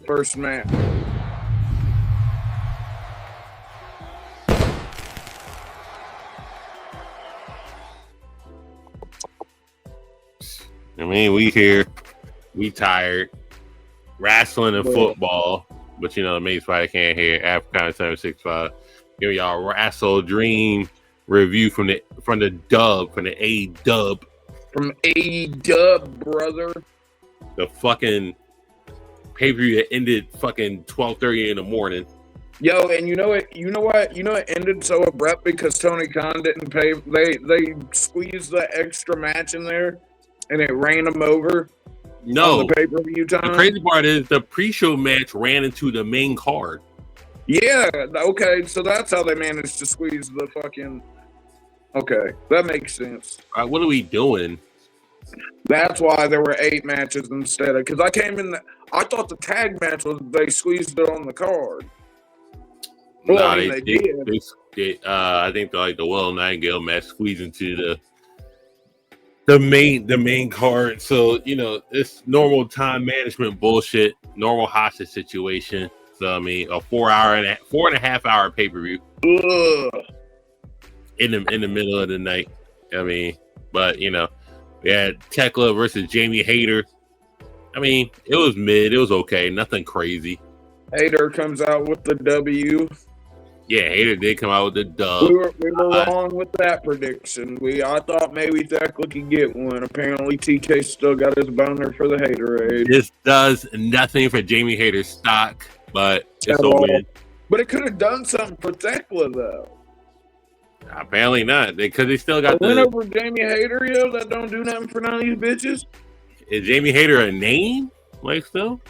first match. I mean, we here, we tired, wrestling and football, but you know, the mate's probably can't hear. Africana 765, give y'all WrestleDream review from the AEW. From AEW, brother. The fucking pay-per-view that ended fucking 12:30 in the morning. Yo, and you know what? It ended so abrupt because Tony Khan didn't pay. They squeezed the extra match in there, and it ran them over. No, on the pay-per-view time. The crazy part is the pre-show match ran into the main card. Yeah. Okay. So that's how they managed to squeeze the fucking. Okay, that makes sense. What are we doing? That's why there were 8 matches instead of, because I thought the tag match was they squeezed it on the card. Well, No, I mean, they did. I think the Will Nightingale match squeezed into the main card. So you know, it's normal time management bullshit, normal hostage situation. So I mean, a 4 and a half hour pay per view in the middle of the night. I mean, but you know. We had Tekla versus Jamie Hayter. I mean, it was mid. It was okay. Nothing crazy. Hayter comes out with the W. Yeah, Hayter did come out with the dub. We were wrong with that prediction. I thought maybe Tekla could get one. Apparently, TK still got his boner for the Haterade. This does nothing for Jamie Hayter's stock, but it's a win. But it could have done something for Tekla, though. Apparently not, because they still got win over Jamie Hayter, yo. That don't do nothing for none of these bitches. Is Jamie Hayter a name? Like still?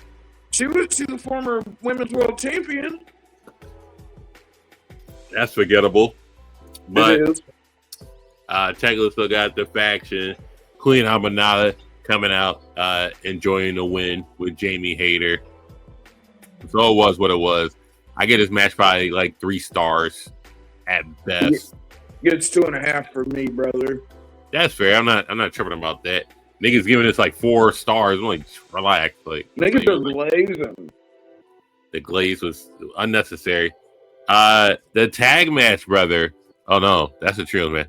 She's the former women's world champion. That's forgettable. But it is. Tekla still got the faction. Queen Aminata coming out, enjoying the win with Jamie Hayter. So it was what it was. I get this match probably like 3 stars at best. Gets 2.5 for me, brother. That's fair. I'm not tripping about that. Niggas giving us like 4 stars. I'm like, relax. Like niggas are glazing. The glaze was unnecessary. The tag match, brother. Oh no, that's a trio match.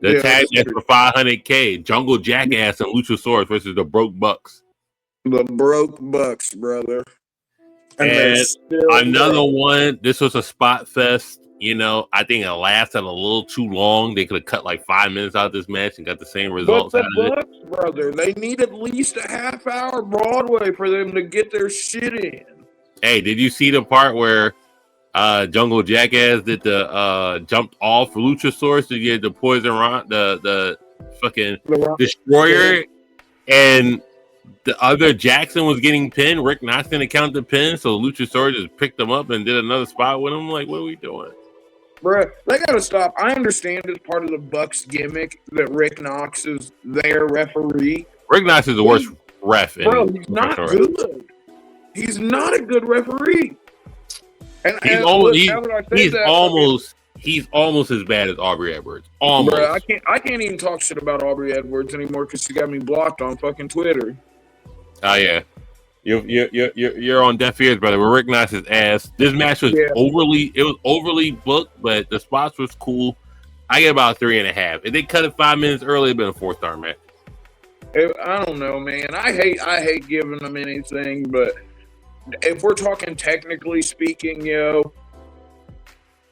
The tag match for $500K. Jungle Jackass and Luchasaurus versus the Broke Bucks. The Broke Bucks, brother. And another one. This was a spot fest. You know, I think it lasted a little too long. They could have cut like 5 minutes out of this match and got the same results out of it. Brother, they need at least a half-hour Broadway for them to get their shit in. Hey, did you see the part where Jungle Jackass did the jumped off Luchasaurus to get the poison rock, the fucking destroyer, and the other Jackson was getting pinned. Rick Knox didn't count the pin, so Luchasaurus just picked him up and did another spot with him. Like, what are we doing? Bruh, they gotta stop. I understand it's part of the Bucks gimmick that Rick Knox is their referee. Rick Knox is the worst ref. Bro, he's not good. He's not a good referee. And he's almost as bad as Aubrey Edwards. Almost. Bruh, I can't even talk shit about Aubrey Edwards anymore because she got me blocked on fucking Twitter. Oh yeah. You're on deaf ears, brother. With Rick Knox's ass. This match was overly booked, but the spots was cool. I get about 3.5. If they cut it 5 minutes early, it'd been a 4-star match. I don't know, man. I hate giving them anything, but if we're talking technically speaking, yo,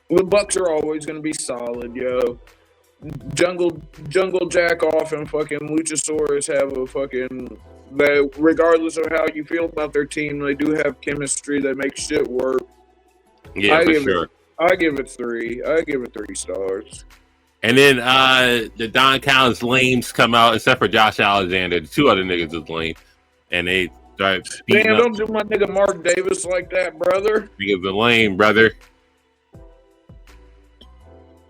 the Bucks are always gonna be solid, yo. Jungle Jack off and fucking Luchasaurus have a fucking. Regardless of how you feel about their team, they do have chemistry that makes shit work. Yeah, for sure. I give it 3. I give it 3 stars. And then the Don Callis lames come out, except for Josh Alexander. The 2 other niggas is lame, and they start beating up. Don't do my nigga Mark Davis like that, brother. Niggas are lame, brother.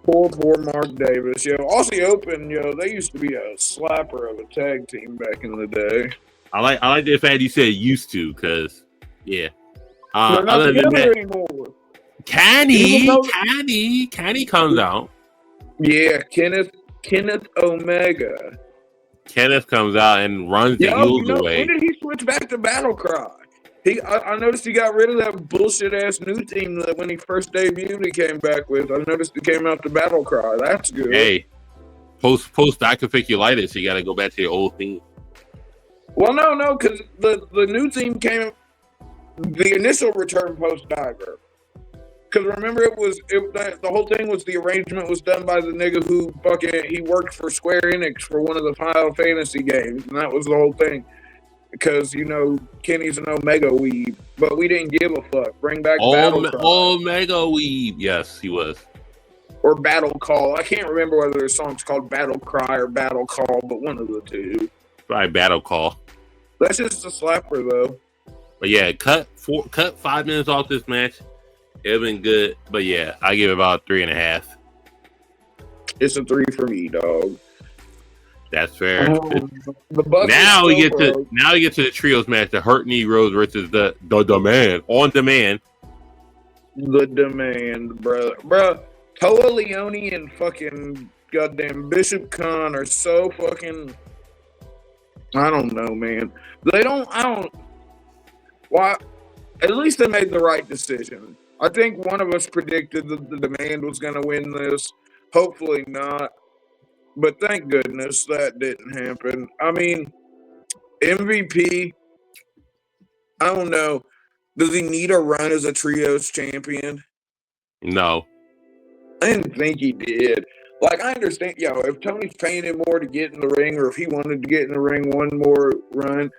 Poor Mark Davis, yo. Aussie Open, yo. They used to be a slapper of a tag team back in the day. I like the fact you said used to, because yeah. They're not together anymore. Kenny comes out. Yeah, Kenneth Omega. Kenneth comes out and runs the heels away. When did he switch back to Battle Cry? I noticed he got rid of that bullshit ass new team that when he first debuted he came back with. I noticed he came out to Battle Cry. That's good. Hey, post diverticulitis, you got to go back to your old theme. Well, no, because the new team came the initial return post Diver. Because remember, the whole thing was the arrangement was done by the nigga who he worked for Square Enix for one of the Final Fantasy games, and that was the whole thing. Because Kenny's an Omega weeb, but we didn't give a fuck. Bring back Battle Cry. Omega weeb, yes, he was. Or Battle Call. I can't remember whether the song's called Battle Cry or Battle Call, but one of the two. Probably Battle Call. That's just a slapper, though. But yeah, cut 5 minutes off this match. It'd been good, but yeah, I give it about 3.5. It's a 3 for me, dog. That's fair. Now we get to the trios match: the Hurt Negroes versus the Demand on Demand. The Demand, bro. Toa Leone and fucking goddamn Bishop Khan are so fucking. I don't know, man. Why? At least they made the right decision. I think one of us predicted that the Demand was going to win this. Hopefully not. But thank goodness that didn't happen. I mean, MVP, I don't know. Does he need a run as a trios champion? No. I didn't think he did. Like, I understand, if Tony's paying him more to get in the ring, or if he wanted to get in the ring one more run,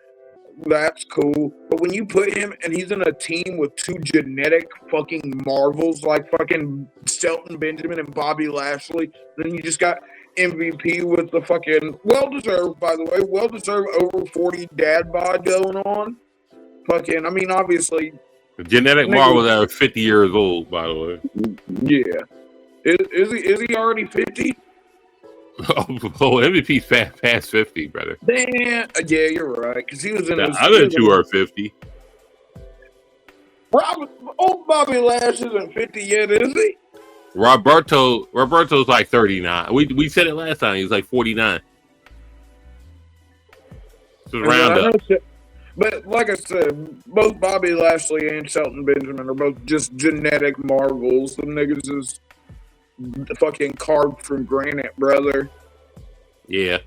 that's cool. But when you put him and he's in a team with two genetic fucking marvels like fucking Shelton Benjamin and Bobby Lashley, then you just got MVP with the fucking well-deserved, by the way, well-deserved over 40 dad bod going on. Fucking, I mean, obviously. Genetic marvel that are 50 years old, by the way. Yeah. Is he already 50? Oh, MVP's past 50, brother. Damn. Yeah, you're right. Because he was in the other two are 50. Old Bobby Lash isn't 50 yet, is he? Roberto's like 39. We said it last time. He was like 49. Just round up. But like I said, both Bobby Lashley and Shelton Benjamin are both just genetic marvels. The niggas is fucking carved from granite, brother. Yeah.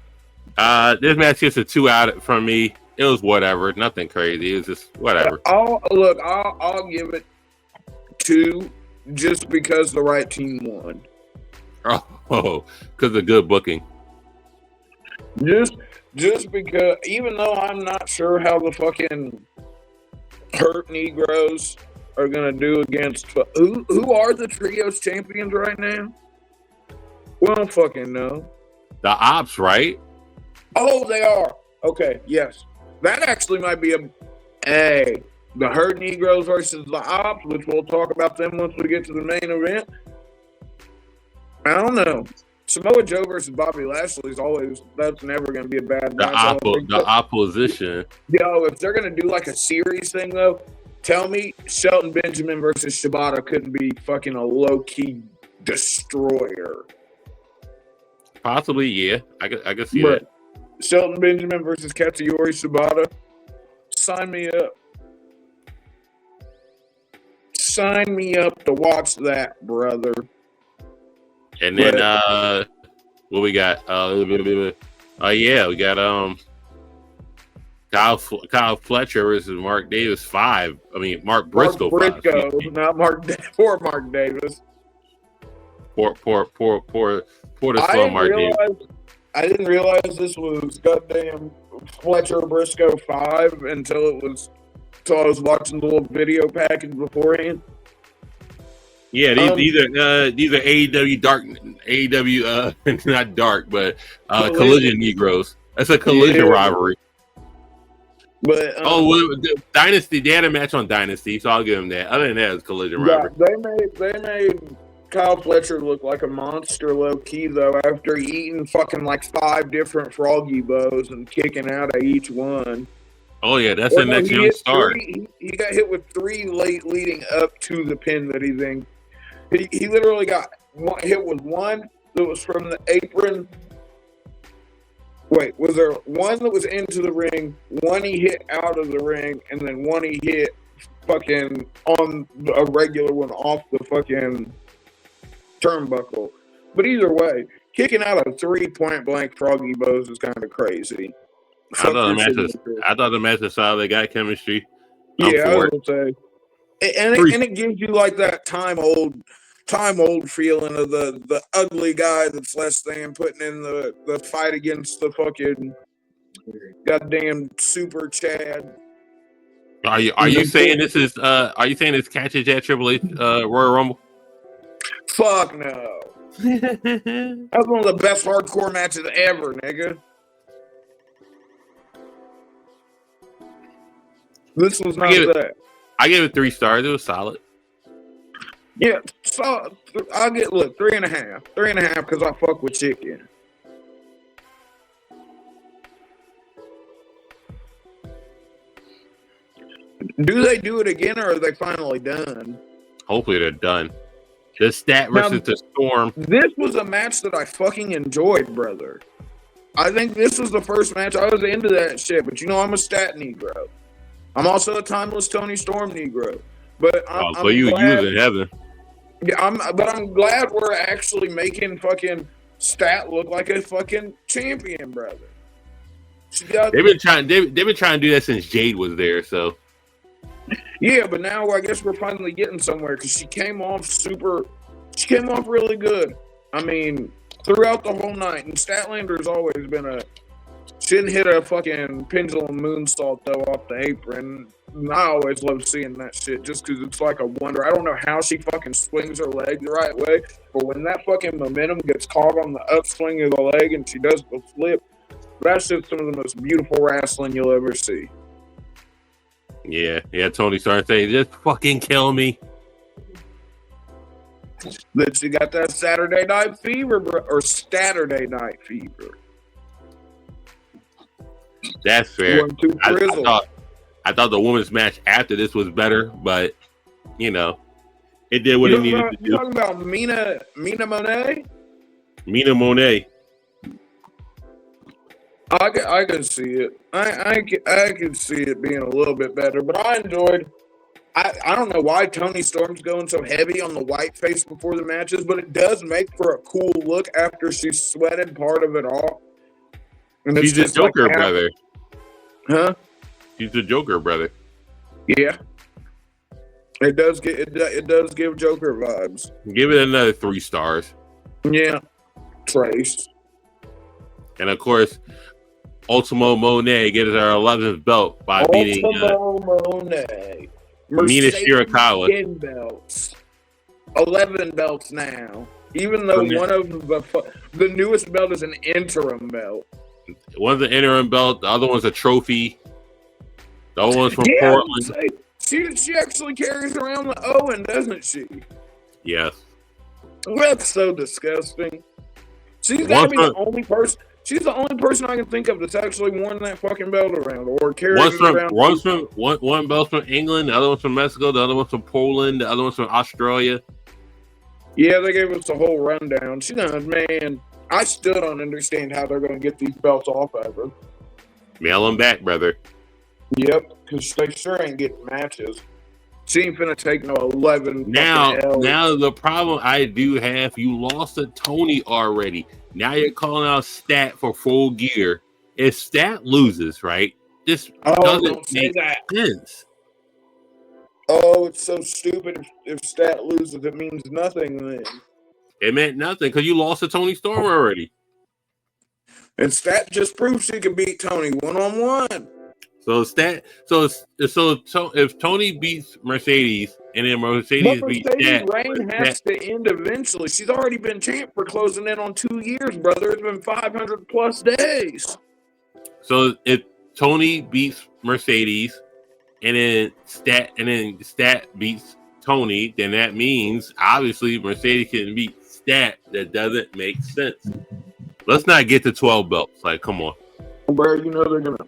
This match gets a 2 out from me. It was whatever. Nothing crazy. It was just whatever. I'll give it 2 just because the right team won. Oh, because of good booking. Just because, even though I'm not sure how the fucking Hurt Negroes are gonna do against who are the trios champions right now? We don't fucking know. The Ops, right? Oh, they are. Okay, yes. That actually might be the Hurt Negroes versus the Ops, which we'll talk about them once we get to the main event. I don't know. Samoa Joe versus Bobby Lashley that's never going to be a bad match. The opposition. If they're going to do like a series thing, though, tell me Shelton Benjamin versus Shibata couldn't be fucking a low-key destroyer. Possibly, yeah. I could see that. Shelton Benjamin versus Katsuyori Shibata. Sign me up. Sign me up to watch that, brother. And then what we got? We got Kyle Fletcher versus Mark Davis 5. I mean Mark Briscoe. Mark Briscoe, not Mark. Poor Mark Davis. Poor the son Mark Davis. I didn't realize this was goddamn Fletcher Briscoe 5 until I was watching the little video package beforehand. Yeah, these are AEW not dark, but Collision Negroes. That's a Collision rivalry. But Dynasty, they had a match on Dynasty, so I'll give them that. Other than that, it's Collision rivalry. They made Kyle Fletcher look like a monster low key though after eating fucking like 5 different froggy bows and kicking out of each one. Oh yeah, that's the next young star. He got hit with 3 late leading up to the pin that he's in. He literally got hit with one that was from the apron, Wait, was there one that was into the ring, one he hit out of the ring, and then one he hit fucking on a regular one off the fucking turnbuckle? But either way, kicking out a 3 point blank froggy bows is kind of crazy. I thought the match was solid. They got chemistry. Yeah, I would say. And it gives you like that time old feeling of the ugly guy that's less than putting in the fight against the fucking goddamn super Chad. Are you saying this is catch it at Triple H Royal Rumble? Fuck no. That's one of the best hardcore matches ever, nigga. This was not that. I gave it 3 stars. It was solid. Yeah, so I'll get 3.5. 3.5 because I fuck with chicken. Do they do it again or are they finally done? Hopefully they're done. The Stat versus the Storm. This was a match that I fucking enjoyed, brother. I think this was the first match I was into that shit, but you know I'm a Stat Negro. I'm also a timeless Tony Storm Negro. But you was in heaven. Yeah, I'm glad we're actually making fucking Stat look like a fucking champion, brother. They've been trying to do that since Jade was there, so. Yeah, but now I guess we're finally getting somewhere because she came off really good. I mean, throughout the whole night. And Statlander's always been she didn't hit a fucking pendulum moonsault though off the apron. And I always love seeing that shit just because it's like a wonder. I don't know how she fucking swings her leg the right way, but when that fucking momentum gets caught on the upswing of the leg and she does the flip, that's just some of the most beautiful wrestling you'll ever see. Yeah. Tony started saying, "Just fucking kill me." That she got that Saturday Night Fever, or Saturday Night Fever. That's fair. I thought the women's match after this was better, but you know, it did what it needed to do. You talking about Mina Monet? Mina Monet. I can see it. I can see it being a little bit better, but I enjoyed. I don't know why Tony Storm's going so heavy on the white face before the matches, but it does make for a cool look after she's sweated part of it off. And she's a Joker, brother. Huh? She's a Joker, brother. Yeah. It does give Joker vibes. Give it another 3 stars. Yeah. Trace. And of course, Ultimo Monet gets our 11th belt by beating Monet. Mina Shirakawa. 10 belts. 11 belts now. Even though one of the newest belt is an interim belt. One's an interim belt, the other one's a trophy. The other one's from Portland. She actually carries around the Owen, doesn't she? Yes. That's so disgusting. She's got to be the only person. She's the only person I can think of that's actually worn that fucking belt around or carries it around. One belt's from England, the other one's from Mexico, the other one's from Poland, the other one's from Australia. Yeah, they gave us a whole rundown. Man, I still don't understand how they're going to get these belts off of her. Mail them back, brother. Yep, because they sure ain't getting matches. She ain't finna take no 11. Now the problem I do have, you lost to Tony already. Now you're calling out Stat for Full Gear. If Stat loses, right, this doesn't make sense. Oh, it's so stupid. If Stat loses, it means nothing then. It meant nothing because you lost to Tony Storm already. And Stat just proved she could beat Tony one-on-one. So if Tony beats Mercedes and then Mercedes beats Stat, reign has to end eventually. She's already been champ for closing in on 2 years, brother. It's been 500 plus days. So if Tony beats Mercedes and then Stat beats Tony, then that means obviously Mercedes can beat Stat. That doesn't make sense. Let's not get to 12 belts. Like, come on, bro. You know they're gonna.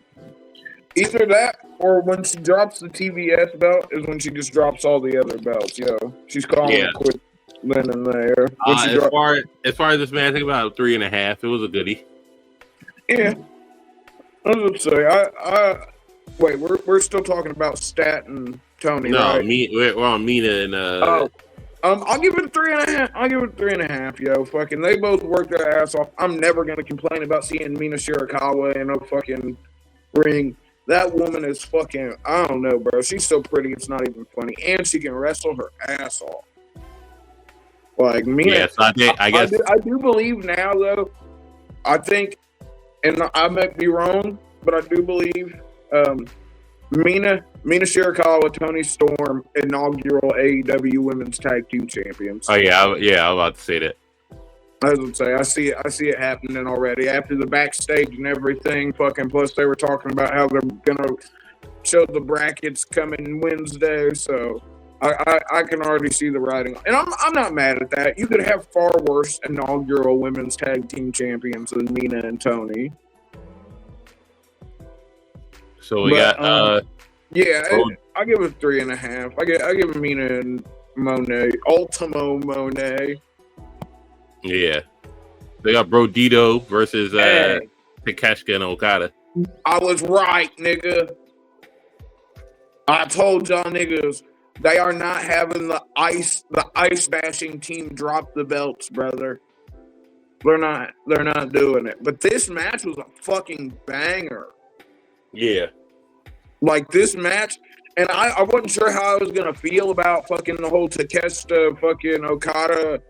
Either that, or when she drops the TBS belt, is when she just drops all the other belts. Yo, she's calling it quit then and there. As far as this match, I think about 3.5. It was a goodie. Yeah, I was gonna say, wait, we're still talking about Stat and Tony, No, right? we're on Mina and I'll give it 3.5. I'll give it 3.5, yo. Fucking, they both work their ass off. I'm never gonna complain about seeing Mina Shirakawa in a fucking ring. That woman is fucking, I don't know, bro. She's so pretty, it's not even funny, and she can wrestle her ass off. Like Mina, yeah. So I guess I do believe now, though. I think, and I might be wrong, but I do believe Mina Shirakawa, Tony Storm, inaugural AEW Women's Tag Team Champions. Oh yeah, I'm about to say that. I would say I see it happening already after the backstage and everything. Fucking plus they were talking about how they're gonna show the brackets coming Wednesday, so I can already see the writing, and I'm not mad at that. You could have far worse inaugural Women's Tag Team Champions than Mina and Tony. So we got yeah, I give it 3.5. I give Mina and Monet, Ultimo Monet. Yeah, they got Brodito versus Takeshita and Okada. I was right, nigga. I told y'all niggas they are not having the ice bashing team drop the belts, brother. They're not doing it. But this match was a fucking banger. Yeah. Like this match, and I wasn't sure how I was gonna feel about fucking the whole Takeshita fucking Okada.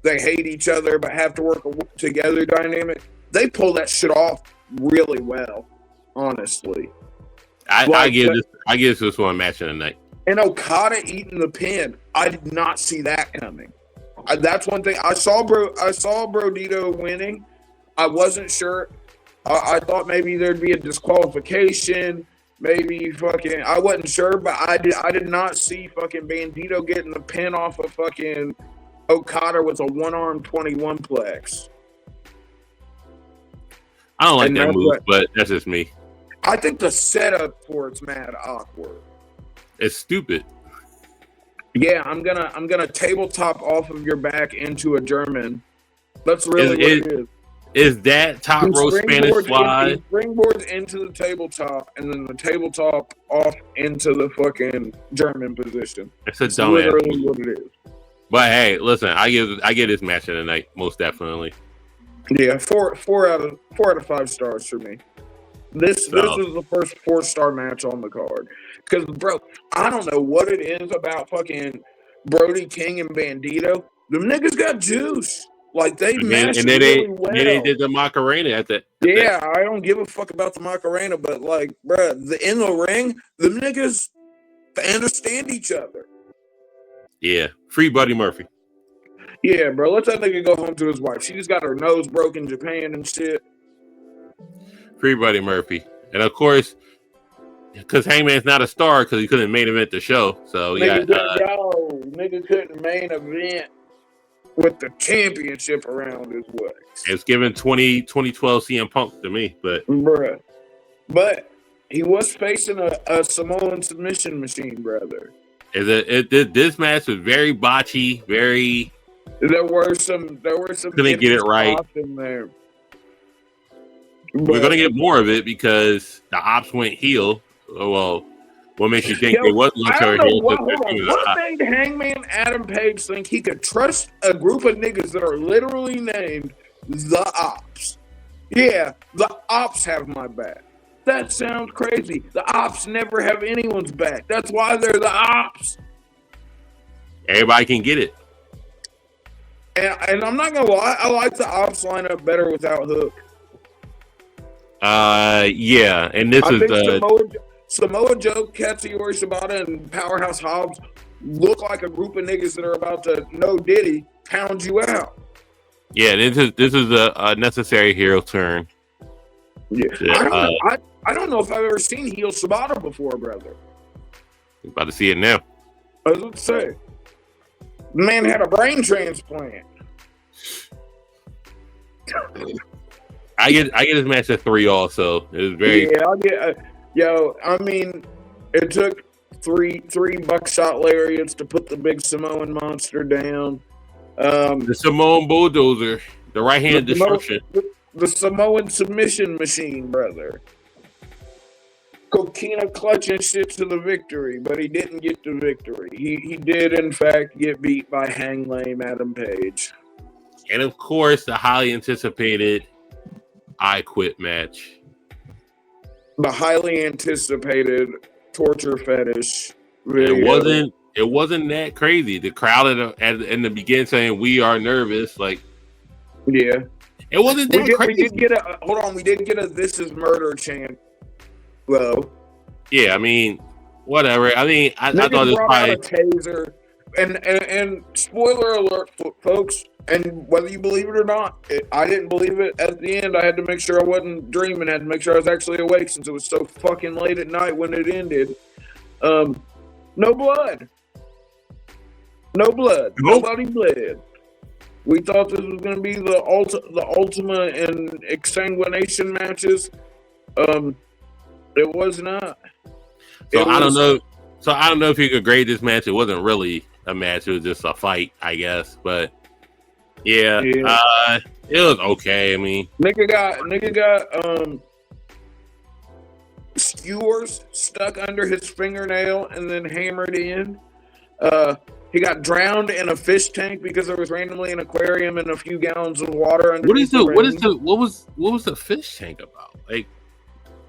They hate each other but have to work together dynamic. They pull that shit off really well, honestly. I give this one match of the night. And Okada eating the pin, I did not see that coming. That's one thing. I saw Brodito winning. I wasn't sure. I thought maybe there'd be a disqualification. Maybe fucking, I wasn't sure, but I did not see fucking Bandito getting the pin off of fucking Okada with a one-arm 21 plex. I don't like that move, but that's just me. I think the setup for it's mad awkward. It's stupid. Yeah, I'm gonna tabletop off of your back into a German. That's really what it is. Is that top row Spanish fly? Springboards into the tabletop, and then the tabletop off into the fucking German position. It's a dumbass. Literally what it is. But hey, listen, I give this match of the night most definitely. Yeah, four out of 5 stars for me. This was the first 4-star match on the card. Because, bro, I don't know what it is about fucking Brody King and Bandito. Them niggas got juice. Like, they matched really well. And then they did the Macarena at that. I don't give a fuck about the Macarena, but, like, bro, in the ring, them niggas, they understand each other. Yeah. Free Buddy Murphy. Yeah, bro, let that nigga go home to his wife. She just got her nose broken in Japan and shit. Free Buddy Murphy. And, of course, because Hangman's not a star because he couldn't main event the show. So, nigga couldn't main event with the championship around his waist. It's given 2012 CM Punk to me, but bruh. But he was facing a Samoan submission machine, brother. This match was very botchy, very. There were some. Couldn't get it right. In there. We're gonna get more of it because the Ops went heel. Well, what makes you think they wasn't going to turn heel? What made Hangman Adam Page think he could trust a group of niggas that are literally named the Ops? Yeah, the Ops have my back. That sounds crazy. The Ops never have anyone's back. That's why they're the Ops. Everybody can get it. And I'm not gonna lie, I like the Ops lineup better without Hook. Yeah, and this is Samoa Joe, Katsuyori Shibata, and Powerhouse Hobbs look like a group of niggas that are about to no Diddy pound you out. Yeah, this is a necessary hero turn. Yeah, I don't know if I've ever seen heel Shibata before, brother. I'm about to see it now. I was about to say, the man had a brain transplant. I get this match at 3 also. It was very. Yeah, I'll get. I mean, it took three buckshot lariats to put the big Samoan monster down. The Samoan bulldozer, the right hand destruction. The Samoan submission machine, brother. Coquina clutching shit to the victory, but he didn't get the victory. He did, in fact, get beat by Hangman Adam Page. And of course, the highly anticipated I Quit match. The highly anticipated torture fetish video. It wasn't that crazy. The crowd in the beginning saying we are nervous, like yeah, it wasn't that crazy. We did get a "This is murder" chant. Well, yeah, I mean, whatever. I mean, I thought it was probably a taser. And spoiler alert, folks. And whether you believe it or not, I didn't believe it at the end. I had to make sure I wasn't dreaming. I had to make sure I was actually awake since it was so fucking late at night when it ended. No blood. No blood. Nope. Nobody bled. We thought this was going to be the Ultima and exsanguination matches. It was not. I don't know. So I don't know if you could grade this match. It wasn't really a match. It was just a fight, I guess. But yeah. It was okay. I mean, nigga got skewers stuck under his fingernail and then hammered in. He got drowned in a fish tank because there was randomly an aquarium and a few gallons of water under. What was the fish tank about? Like,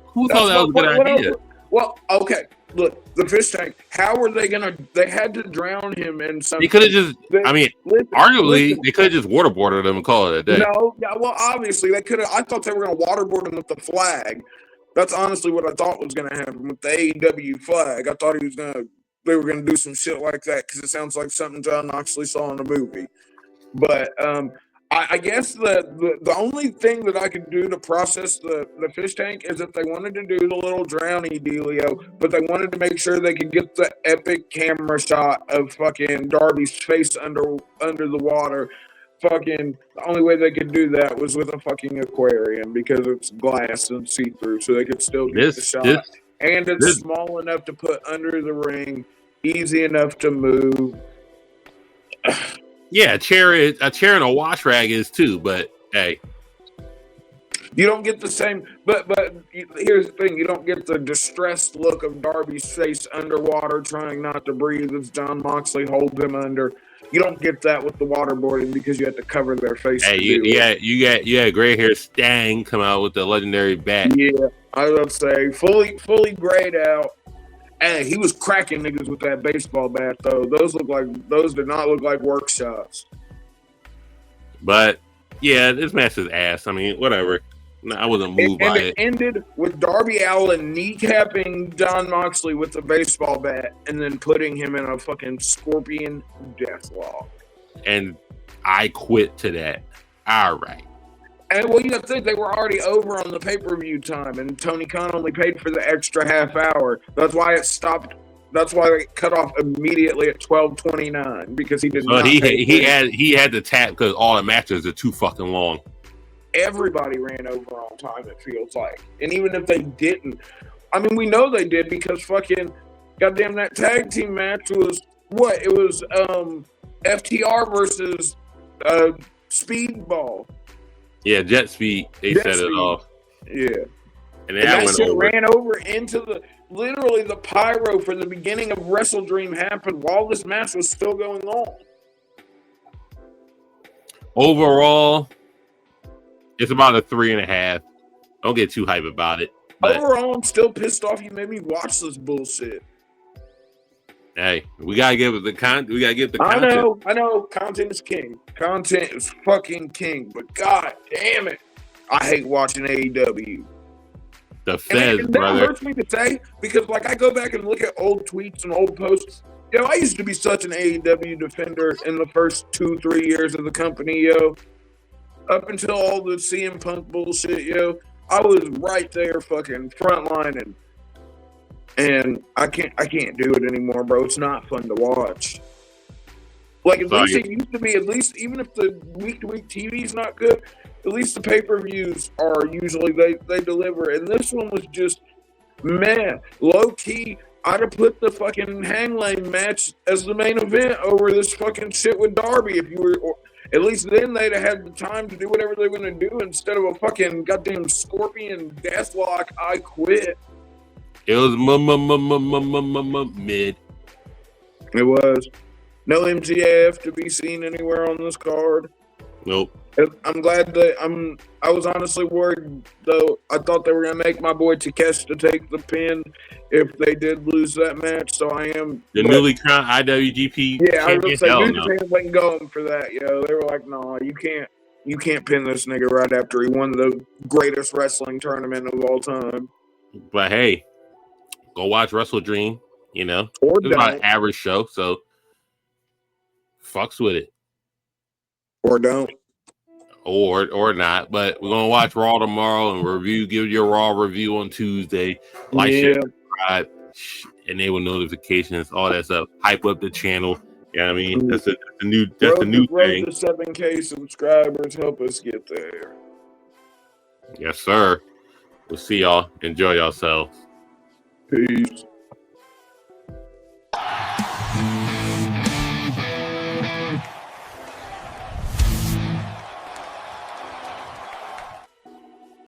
who thought that was a good idea? Well, okay. Look, the fish tank. How were they gonna? They had to drown him in something. They could have just. Arguably, they could have just waterboarded him and called it a day. No, yeah. Well, obviously they could have. I thought they were gonna waterboard him with the flag. That's honestly what I thought was gonna happen with the AEW flag. I thought they were gonna do some shit like that because it sounds like something Jon Moxley saw in a movie. But I guess the only thing that I could do to process the fish tank is if they wanted to do the little drowny dealio, but they wanted to make sure they could get the epic camera shot of fucking Darby's face under the water. Fucking the only way they could do that was with a fucking aquarium because it's glass and see-through, so they could still get the shot. And it's small enough to put under the ring, easy enough to move. Yeah, a chair and a wash rag is too, but hey. You don't get the same, but here's the thing, you don't get the distressed look of Darby's face underwater trying not to breathe as Jon Moxley holds him under. You don't get that with the waterboarding because you have to cover their face. Hey, you got gray hair Stang come out with the legendary bat. Yeah, I would say fully grayed out. Hey, he was cracking niggas with that baseball bat though. Those did not look like work shots. But yeah, this match is ass. I mean, whatever. I wasn't moved by it. It ended with Darby Allin kneecapping Jon Moxley with the baseball bat and then putting him in a fucking scorpion deathlock. And I quit to that. All right. And well, you got to think they were already over on the pay-per-view time, and Tony Khan only paid for the extra half hour. That's why it stopped. That's why they cut off immediately at 12:29 because he did not. He had to tap because all the matches are too fucking long. Everybody ran over on time, it feels like. And even if they didn't, I mean, we know they did because fucking goddamn that tag team match was what? It was FTR versus Speedball. Yeah, Jet Speed. They set it off. Yeah. And that shit ran over into literally the pyro for the beginning of WrestleDream happened while this match was still going on. Overall, it's about a 3.5. Don't get too hype about it. But overall, I'm still pissed off you made me watch this bullshit. Hey, we gotta give it the content. We gotta get the content. I know. Content is king. Content is fucking king. But god damn it, I hate watching AEW. The Feds, brother. That hurts me to say because, like, I go back and look at old tweets and old posts. Yo, I used to be such an AEW defender in the first 2-3 years of the company, yo. Up until all the CM Punk bullshit, yo, I was right there, fucking frontlining. And I can't do it anymore, bro. It's not fun to watch. Like, at least it used to be, at least, even if the week-to-week TV is not good, at least the pay-per-views are usually, they deliver. And this one was just, man, low-key, I'd have put the fucking Hangman match as the main event over this fucking shit with Darby if you were, or at least then they'd have had the time to do whatever they were going to do instead of a fucking goddamn scorpion deathlock, I quit. It was mid. It was. No MGF to be seen anywhere on this card. Nope. I'm glad that I was honestly worried, though. I thought they were going to make my boy Takeshita take the pin if they did lose that match. So I am the newly crowned IWGP yeah, I was going to say New no. Japan wasn't going for that. Yo, they were like, "No, you can't pin this nigga right after he won the greatest wrestling tournament of all time." But hey, go watch WrestleDream. You know, Or it's about an don't, average show, so fucks with it. or don't. Or not, but we're gonna watch Raw tomorrow and give your Raw review on Tuesday. Like, share, subscribe, enable notifications, all that stuff. Hype up the channel. Yeah, I mean that's the new thing. Road to 7K subscribers, help us get there. Yes, sir. We'll see y'all. Enjoy yourselves. Peace.